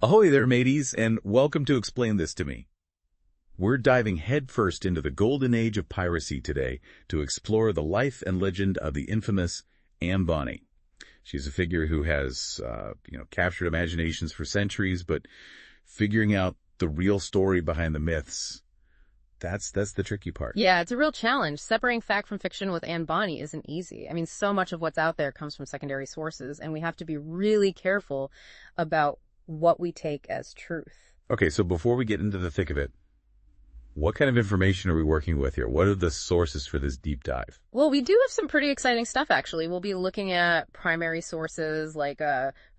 Ahoy there, mateys, and welcome to Explain This to Me. We're diving headfirst into the golden age of piracy today to explore the life and legend of the infamous Anne Bonny. She's a figure who has, captured imaginations for centuries, but figuring out the real story behind the myths, that's the tricky part. Yeah, it's a real challenge. Separating fact from fiction with Anne Bonny isn't easy. I mean, so much of what's out there comes from secondary sources, and we have to be really careful about what we take as truth. Okay, so before we get into the thick of it, what kind of information are we working with here? What are the sources for this deep dive? Well, we do have some pretty exciting stuff, actually. We'll be looking at primary sources like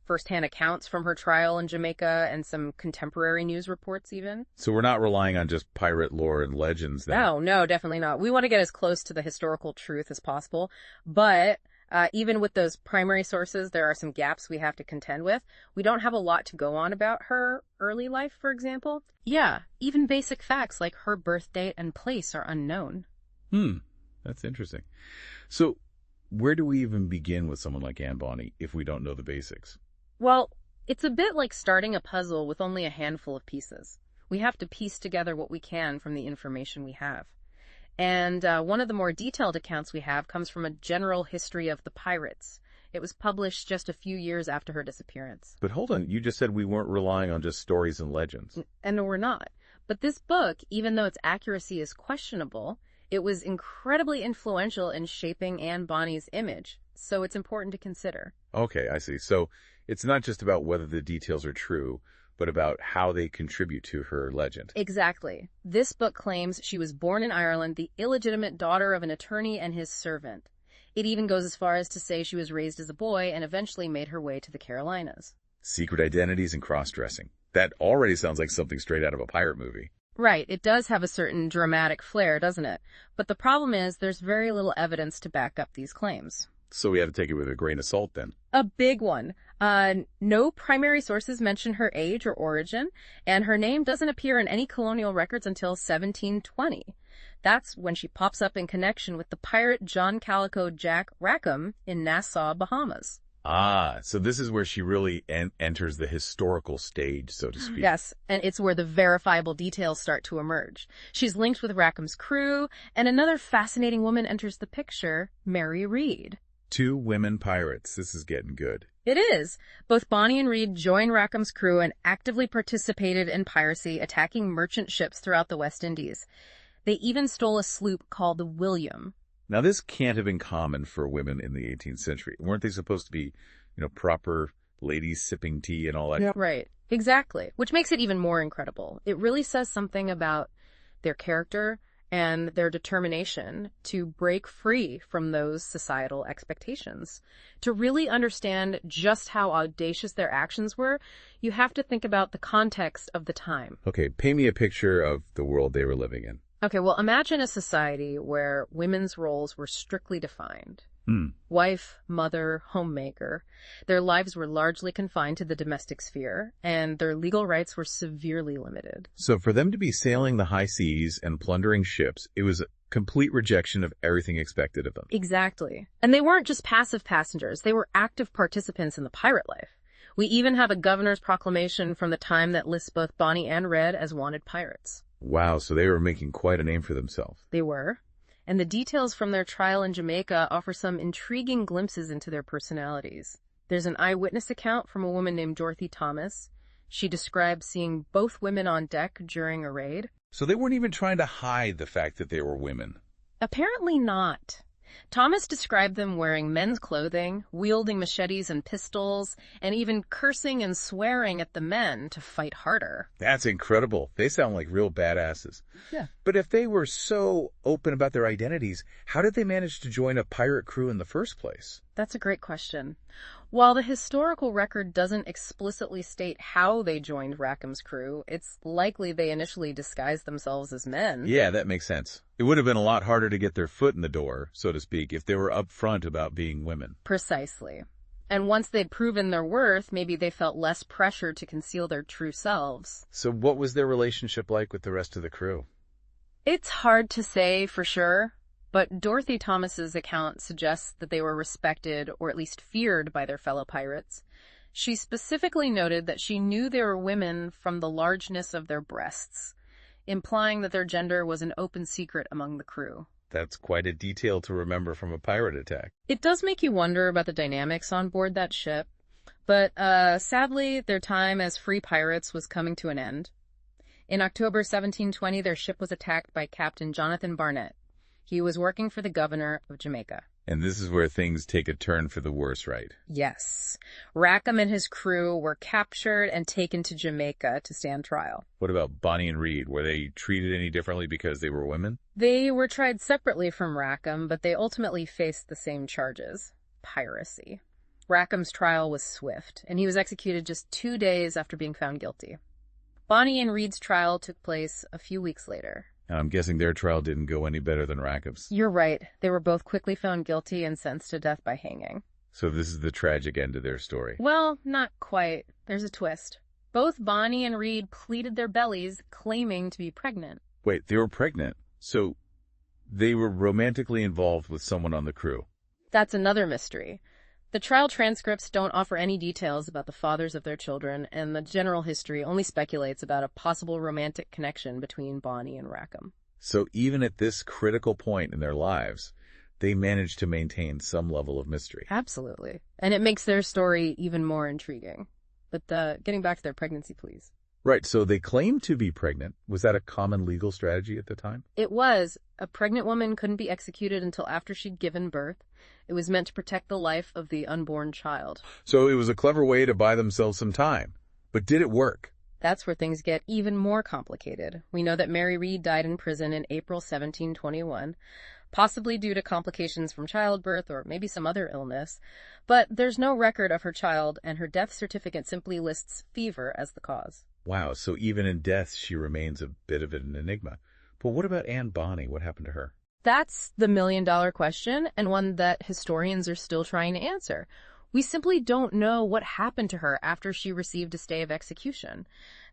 first-hand accounts from her trial in Jamaica and some contemporary news reports even. So we're not relying on just pirate lore and legends then? No, definitely not. We want to get as close to the historical truth as possible, but even with those primary sources, there are some gaps we have to contend with. We don't have a lot to go on about her early life, for example. Yeah, even basic facts like her birth date and place are unknown. That's interesting. So where do we even begin with someone like Anne Bonny if we don't know the basics? Well, it's a bit like starting a puzzle with only a handful of pieces. We have to piece together what we can from the information we have. And one of the more detailed accounts we have comes from a general history of the pirates. It was published just a few years after her disappearance. But hold on, you just said we weren't relying on just stories and legends. And no, we're not. But this book, even though its accuracy is questionable, it was incredibly influential in shaping Anne Bonny's image. So it's important to consider. Okay, I see. So it's not just about whether the details are true, but about how they contribute to her legend. Exactly. This book claims she was born in Ireland, the illegitimate daughter of an attorney and his servant. It even goes as far as to say she was raised as a boy and eventually made her way to the Carolinas. Secret identities and cross-dressing. That already sounds like something straight out of a pirate movie. Right, it does have a certain dramatic flair, doesn't it? But the problem is there's very little evidence to back up these claims. So we have to take it with a grain of salt then. A big one. No primary sources mention her age or origin, and her name doesn't appear in any colonial records until 1720. That's when she pops up in connection with the pirate John Calico Jack Rackham in Nassau, Bahamas. Ah, so this is where she really enters the historical stage, so to speak. Yes, and it's where the verifiable details start to emerge. She's linked with Rackham's crew, and another fascinating woman enters the picture, Mary Read. 2 women pirates. This is getting good. It is. Both Bonny and Read joined Rackham's crew and actively participated in piracy, attacking merchant ships throughout the West Indies. They even stole a sloop called the William. Now, this can't have been common for women in the 18th century. Weren't they supposed to be, proper ladies sipping tea and all that? Yeah. Right. Exactly. Which makes it even more incredible. It really says something about their character and their determination to break free from those societal expectations. To really understand just how audacious their actions were, you have to think about the context of the time. Okay, paint me a picture of the world they were living in. Okay, well, imagine a society where women's roles were strictly defined. Wife, mother, homemaker. Their lives were largely confined to the domestic sphere, and their legal rights were severely limited. So for them to be sailing the high seas and plundering ships, it was a complete rejection of everything expected of them. Exactly. And they weren't just passive passengers, they were active participants in the pirate life. We even have a governor's proclamation from the time that lists both Bonny and Read as wanted pirates. Wow, so they were making quite a name for themselves. They were. And the details from their trial in Jamaica offer some intriguing glimpses into their personalities. There's an eyewitness account from a woman named Dorothy Thomas. She describes seeing both women on deck during a raid. So they weren't even trying to hide the fact that they were women. Apparently not. Thomas described them wearing men's clothing, wielding machetes and pistols, and even cursing and swearing at the men to fight harder. That's incredible. They sound like real badasses. Yeah. But if they were so open about their identities, how did they manage to join a pirate crew in the first place? That's a great question. While the historical record doesn't explicitly state how they joined Rackham's crew, it's likely they initially disguised themselves as men. Yeah, that makes sense. It would have been a lot harder to get their foot in the door, so to speak, if they were upfront about being women. Precisely. And once they'd proven their worth, maybe they felt less pressure to conceal their true selves. So what was their relationship like with the rest of the crew? It's hard to say for sure. But Dorothy Thomas's account suggests that they were respected or at least feared by their fellow pirates. She specifically noted that she knew they were women from the largeness of their breasts, implying that their gender was an open secret among the crew. That's quite a detail to remember from a pirate attack. It does make you wonder about the dynamics on board that ship, but sadly, their time as free pirates was coming to an end. In October 1720, their ship was attacked by Captain Jonathan Barnett. He was working for the governor of Jamaica. And this is where things take a turn for the worse, right? Yes. Rackham and his crew were captured and taken to Jamaica to stand trial. What about Bonny and Reed? Were they treated any differently because they were women? They were tried separately from Rackham, but they ultimately faced the same charges: piracy. Rackham's trial was swift, and he was executed just 2 days after being found guilty. Bonny and Reed's trial took place a few weeks later. I'm guessing their trial didn't go any better than Rackham's. You're right. They were both quickly found guilty and sentenced to death by hanging. So this is the tragic end of their story. Well, not quite. There's a twist. Both Bonny and Reed pleaded their bellies, claiming to be pregnant. Wait, they were pregnant? So they were romantically involved with someone on the crew? That's another mystery. The trial transcripts don't offer any details about the fathers of their children, and the general history only speculates about a possible romantic connection between Bonny and Rackham. So even at this critical point in their lives, they managed to maintain some level of mystery. Absolutely. And it makes their story even more intriguing. But getting back to their pregnancy, please. Right, so they claimed to be pregnant. Was that a common legal strategy at the time? It was. A pregnant woman couldn't be executed until after she'd given birth. It was meant to protect the life of the unborn child. So it was a clever way to buy themselves some time. But did it work? That's where things get even more complicated. We know that Mary Reed died in prison in April 1721, possibly due to complications from childbirth or maybe some other illness. But there's no record of her child, and her death certificate simply lists fever as the cause. Wow, so even in death, she remains a bit of an enigma. But what about Anne Bonny? What happened to her? That's the million-dollar question, and one that historians are still trying to answer. We simply don't know what happened to her after she received a stay of execution.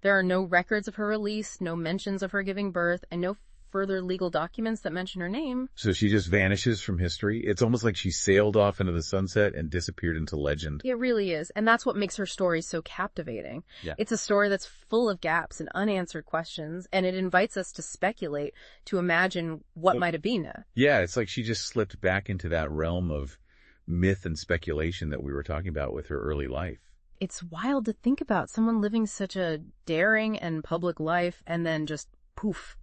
There are no records of her release, no mentions of her giving birth, and no further legal documents that mention her name. So she just vanishes from history? It's almost like she sailed off into the sunset and disappeared into legend. It really is, and that's what makes her story so captivating. Yeah. It's a story that's full of gaps and unanswered questions, and it invites us to speculate, to imagine what might have been. Yeah, it's like she just slipped back into that realm of myth and speculation that we were talking about with her early life. It's wild to think about someone living such a daring and public life and then just poof,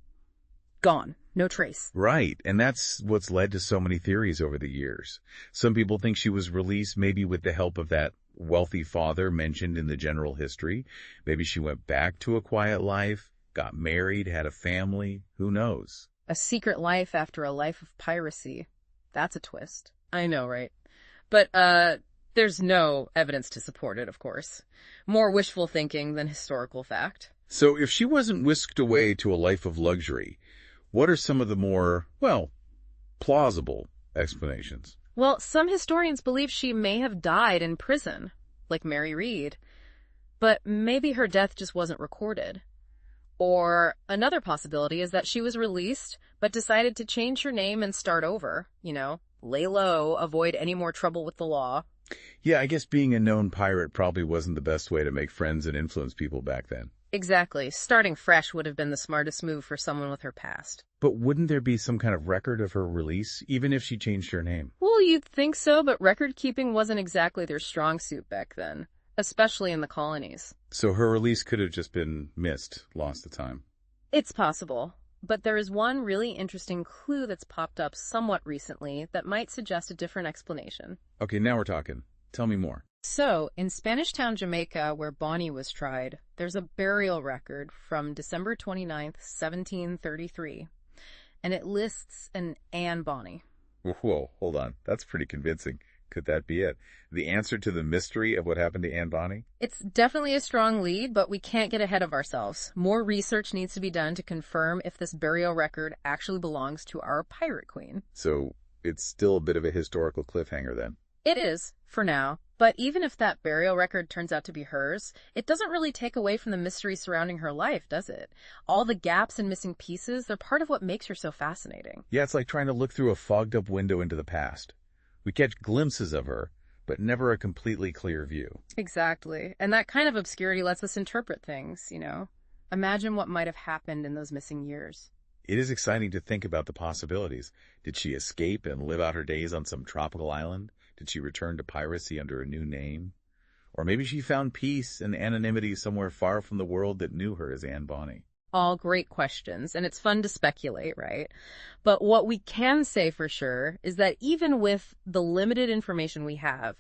gone, no trace. Right, and that's what's led to so many theories over the years. Some people think she was released maybe with the help of that wealthy father mentioned in the general history. Maybe she went back to a quiet life, got married, had a family, who knows? A secret life after a life of piracy. That's a twist. I know, right? But, there's no evidence to support it, of course. More wishful thinking than historical fact. So if she wasn't whisked away to a life of luxury, what are some of the more, plausible explanations? Well, some historians believe she may have died in prison, like Mary Reed. But maybe her death just wasn't recorded. Or another possibility is that she was released, but decided to change her name and start over, lay low, avoid any more trouble with the law. Yeah, I guess being a known pirate probably wasn't the best way to make friends and influence people back then. Exactly. Starting fresh would have been the smartest move for someone with her past. But wouldn't there be some kind of record of her release, even if she changed her name? Well, you'd think so, but record keeping wasn't exactly their strong suit back then, especially in the colonies. So her release could have just been missed, lost to time. It's possible. But there is one really interesting clue that's popped up somewhat recently that might suggest a different explanation. Okay, now we're talking. Tell me more. So, in Spanish Town, Jamaica, where Bonny was tried, there's a burial record from December 29th, 1733, and it lists an Anne Bonny. Whoa, hold on. That's pretty convincing. Could that be it? The answer to the mystery of what happened to Anne Bonny? It's definitely a strong lead, but we can't get ahead of ourselves. More research needs to be done to confirm if this burial record actually belongs to our pirate queen. So, it's still a bit of a historical cliffhanger then? It is, for now. But even if that burial record turns out to be hers, it doesn't really take away from the mystery surrounding her life, does it? All the gaps and missing pieces, they're part of what makes her so fascinating. Yeah, it's like trying to look through a fogged-up window into the past. We catch glimpses of her, but never a completely clear view. Exactly. And that kind of obscurity lets us interpret things, you know. Imagine what might have happened in those missing years. It is exciting to think about the possibilities. Did she escape and live out her days on some tropical island? Did she return to piracy under a new name? Or maybe she found peace and anonymity somewhere far from the world that knew her as Anne Bonny. All great questions, and it's fun to speculate, right? But what we can say for sure is that even with the limited information we have,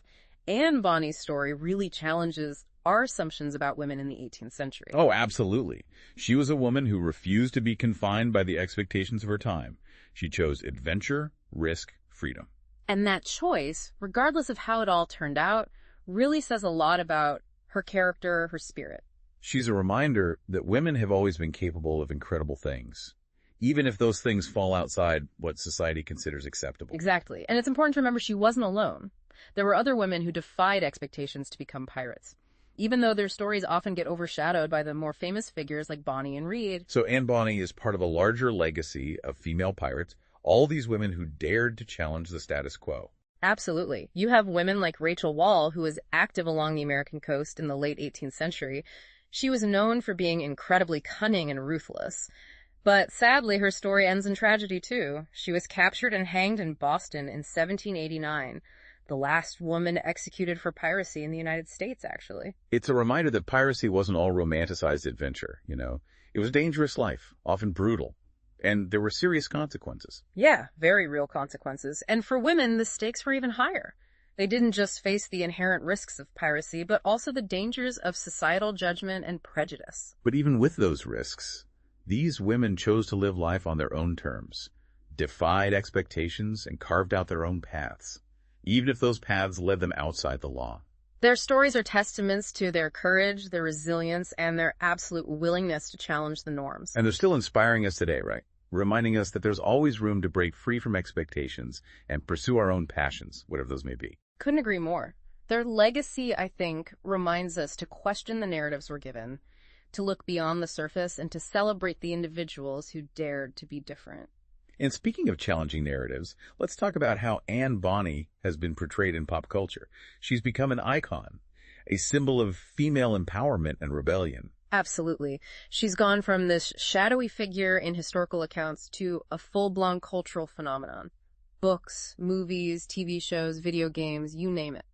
Anne Bonny's story really challenges our assumptions about women in the 18th century. Oh, absolutely. She was a woman who refused to be confined by the expectations of her time. She chose adventure, risk, freedom. And that choice, regardless of how it all turned out, really says a lot about her character, her spirit. She's a reminder that women have always been capable of incredible things, even if those things fall outside what society considers acceptable. Exactly. And it's important to remember she wasn't alone. There were other women who defied expectations to become pirates, even though their stories often get overshadowed by the more famous figures like Bonny and Reed. So Anne Bonny is part of a larger legacy of female pirates, all these women who dared to challenge the status quo. Absolutely. You have women like Rachel Wall, who was active along the American coast in the late 18th century. She was known for being incredibly cunning and ruthless. But sadly, her story ends in tragedy, too. She was captured and hanged in Boston in 1789. The last woman executed for piracy in the United States, actually. It's a reminder that piracy wasn't all romanticized adventure, you know. It was a dangerous life, often brutal, and there were serious consequences. Yeah, very real consequences. And for women, the stakes were even higher. They didn't just face the inherent risks of piracy, but also the dangers of societal judgment and prejudice. But even with those risks, these women chose to live life on their own terms, defied expectations, and carved out their own paths, even if those paths led them outside the law. Their stories are testaments to their courage, their resilience, and their absolute willingness to challenge the norms. And they're still inspiring us today, right? Reminding us that there's always room to break free from expectations and pursue our own passions, whatever those may be. Couldn't agree more. Their legacy, I think, reminds us to question the narratives we're given, to look beyond the surface, and to celebrate the individuals who dared to be different. And speaking of challenging narratives, let's talk about how Anne Bonny has been portrayed in pop culture. She's become an icon, a symbol of female empowerment and rebellion. Absolutely. She's gone from this shadowy figure in historical accounts to a full-blown cultural phenomenon. Books, movies, TV shows, video games, you name it.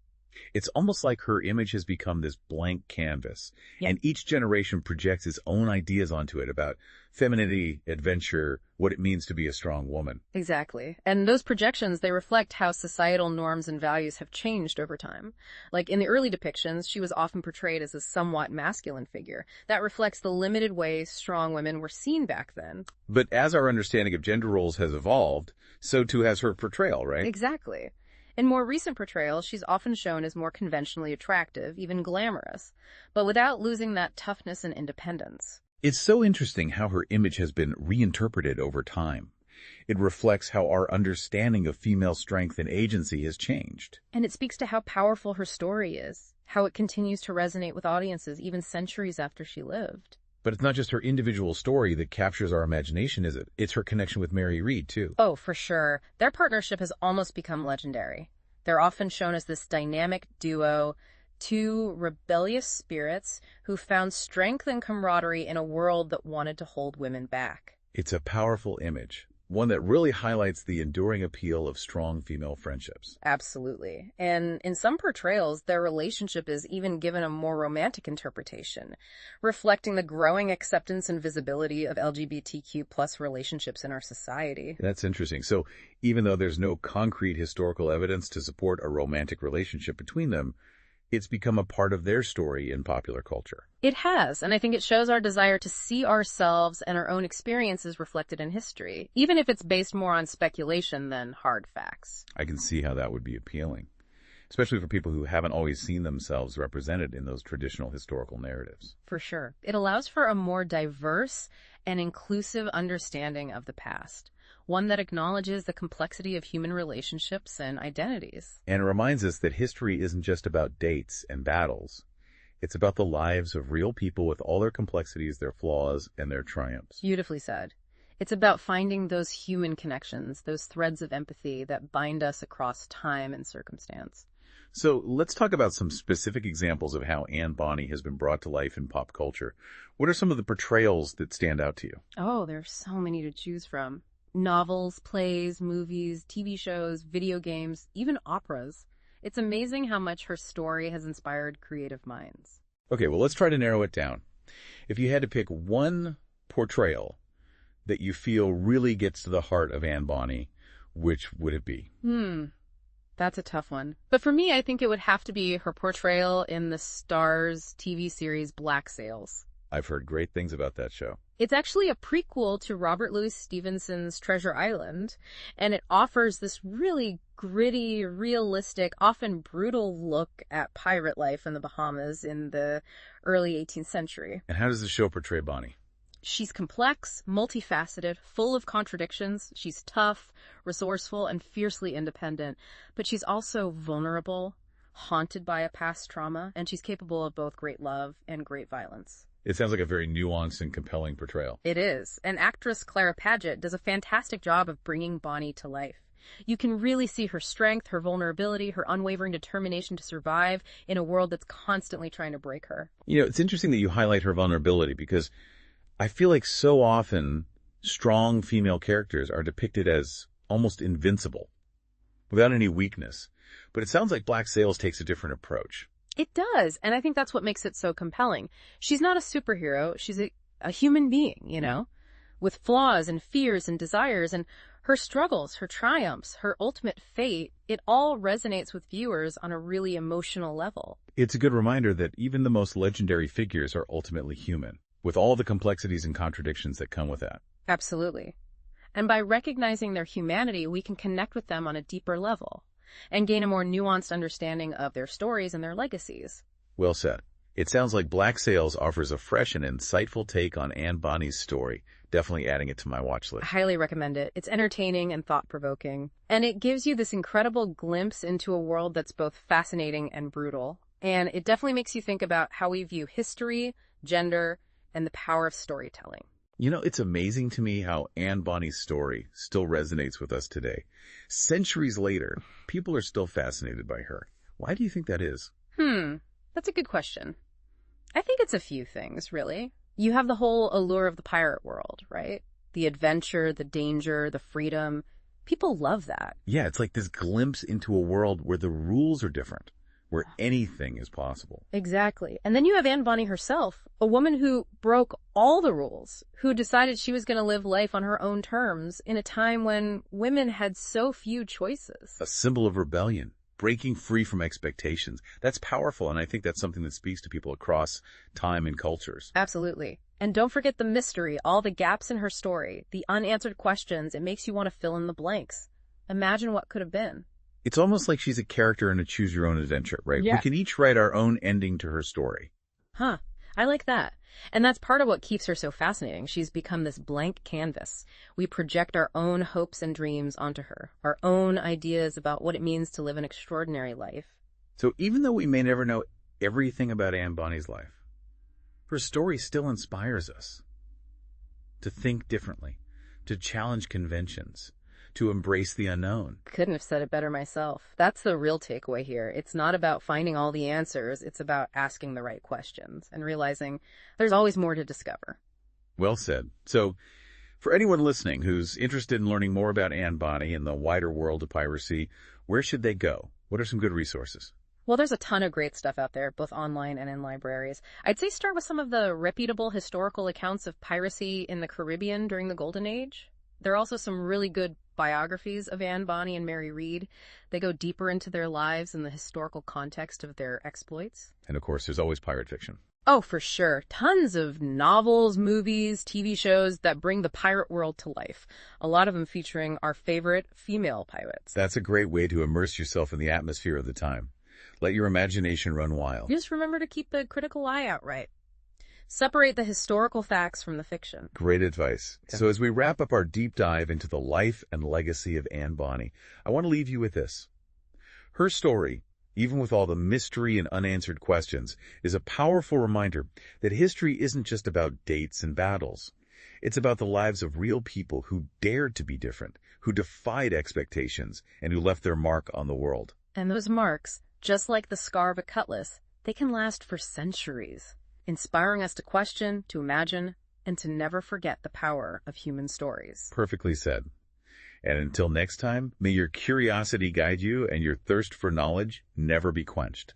It's almost like her image has become this blank canvas, and each generation projects its own ideas onto it about femininity, adventure, what it means to be a strong woman. Exactly. And those projections, they reflect how societal norms and values have changed over time. Like in the early depictions, she was often portrayed as a somewhat masculine figure. That reflects the limited ways strong women were seen back then. But as our understanding of gender roles has evolved, so too has her portrayal, right? Exactly. In more recent portrayals, she's often shown as more conventionally attractive, even glamorous, but without losing that toughness and independence. It's so interesting how her image has been reinterpreted over time. It reflects how our understanding of female strength and agency has changed. And it speaks to how powerful her story is, how it continues to resonate with audiences even centuries after she lived. But it's not just her individual story that captures our imagination, is it? It's her connection with Mary Read, too. Oh, for sure. Their partnership has almost become legendary. They're often shown as this dynamic duo, two rebellious spirits who found strength and camaraderie in a world that wanted to hold women back. It's a powerful image, one that really highlights the enduring appeal of strong female friendships. Absolutely. And in some portrayals, their relationship is even given a more romantic interpretation, reflecting the growing acceptance and visibility of LGBTQ plus relationships in our society. That's interesting. So even though there's no concrete historical evidence to support a romantic relationship between them, it's become a part of their story in popular culture. It has, and I think it shows our desire to see ourselves and our own experiences reflected in history, even if it's based more on speculation than hard facts. I can see how that would be appealing, especially for people who haven't always seen themselves represented in those traditional historical narratives. For sure. It allows for a more diverse and inclusive understanding of the past, one that acknowledges the complexity of human relationships and identities. And it reminds us that history isn't just about dates and battles. It's about the lives of real people with all their complexities, their flaws, and their triumphs. Beautifully said. It's about finding those human connections, those threads of empathy that bind us across time and circumstance. So let's talk about some specific examples of how Anne Bonny has been brought to life in pop culture. What are some of the portrayals that stand out to you? Oh, there's so many to choose from. Novels, plays, movies, TV shows, video games, even operas. It's amazing how much her story has inspired creative minds. Okay, well, let's try to narrow it down. If you had to pick one portrayal that you feel really gets to the heart of Anne Bonny, which would it be? That's a tough one. But for me, I think it would have to be her portrayal in the Starz TV series Black Sails. I've heard great things about that show. It's actually a prequel to Robert Louis Stevenson's Treasure Island, and it offers this really gritty, realistic, often brutal look at pirate life in the Bahamas in the early 18th century. And how does the show portray Bonny? She's complex, multifaceted, full of contradictions. She's tough, resourceful, and fiercely independent, but she's also vulnerable, haunted by a past trauma, and she's capable of both great love and great violence. It sounds like a very nuanced and compelling portrayal. It is. And actress Clara Paget does a fantastic job of bringing Bonny to life. You can really see her strength, her vulnerability, her unwavering determination to survive in a world that's constantly trying to break her. You know, it's interesting that you highlight her vulnerability because I feel like so often strong female characters are depicted as almost invincible, without any weakness. But it sounds like Black Sails takes a different approach. It does, and I think that's what makes it so compelling. She's not a superhero, she's a human being, with flaws and fears and desires, and her struggles, her triumphs, her ultimate fate, it all resonates with viewers on a really emotional level. It's a good reminder that even the most legendary figures are ultimately human, with all the complexities and contradictions that come with that. Absolutely. And by recognizing their humanity, we can connect with them on a deeper level and gain a more nuanced understanding of their stories and their legacies. Well said. It sounds like Black Sails offers a fresh and insightful take on Anne Bonny's story. Definitely adding it to my watch list. I highly recommend it. It's entertaining and thought-provoking. And it gives you this incredible glimpse into a world that's both fascinating and brutal. And it definitely makes you think about how we view history, gender, and the power of storytelling. You know, it's amazing to me how Anne Bonny's story still resonates with us today. Centuries later, people are still fascinated by her. Why do you think that is? That's a good question. I think it's a few things, really. You have the whole allure of the pirate world, right? The adventure, the danger, the freedom. People love that. Yeah, it's like this glimpse into a world where the rules are different, where anything is possible. Exactly. And then you have Anne Bonny herself, a woman who broke all the rules, who decided she was going to live life on her own terms in a time when women had so few choices. A symbol of rebellion, breaking free from expectations. That's powerful, and I think that's something that speaks to people across time and cultures. Absolutely. And don't forget the mystery, all the gaps in her story, the unanswered questions. It makes you want to fill in the blanks. Imagine what could have been. It's almost like she's a character in a choose-your-own-adventure, right? Yeah. We can each write our own ending to her story. Huh. I like that. And that's part of what keeps her so fascinating. She's become this blank canvas. We project our own hopes and dreams onto her, our own ideas about what it means to live an extraordinary life. So even though we may never know everything about Anne Bonny's life, her story still inspires us to think differently, to challenge conventions, to embrace the unknown. Couldn't have said it better myself. That's the real takeaway here. It's not about finding all the answers. It's about asking the right questions and realizing there's always more to discover. Well said. So for anyone listening who's interested in learning more about Anne Bonny and the wider world of piracy, where should they go? What are some good resources? Well, there's a ton of great stuff out there, both online and in libraries. I'd say start with some of the reputable historical accounts of piracy in the Caribbean during the Golden Age. There are also some really good biographies of Anne Bonny and Mary Read. They go deeper into their lives and the historical context of their exploits. And of course, there's always pirate fiction. Oh, for sure. Tons of novels, movies, TV shows that bring the pirate world to life. A lot of them featuring our favorite female pirates. That's a great way to immerse yourself in the atmosphere of the time. Let your imagination run wild. Just remember to keep the critical eye out right. Separate the historical facts from the fiction. Great advice. Yeah. So as we wrap up our deep dive into the life and legacy of Anne Bonny, I want to leave you with this. Her story, even with all the mystery and unanswered questions, is a powerful reminder that history isn't just about dates and battles. It's about the lives of real people who dared to be different, who defied expectations, and who left their mark on the world. And those marks, Just like the scar of a cutlass, they can last for centuries, inspiring us to question, to imagine, and to never forget the power of human stories. Perfectly said. And until next time, may your curiosity guide you and your thirst for knowledge never be quenched.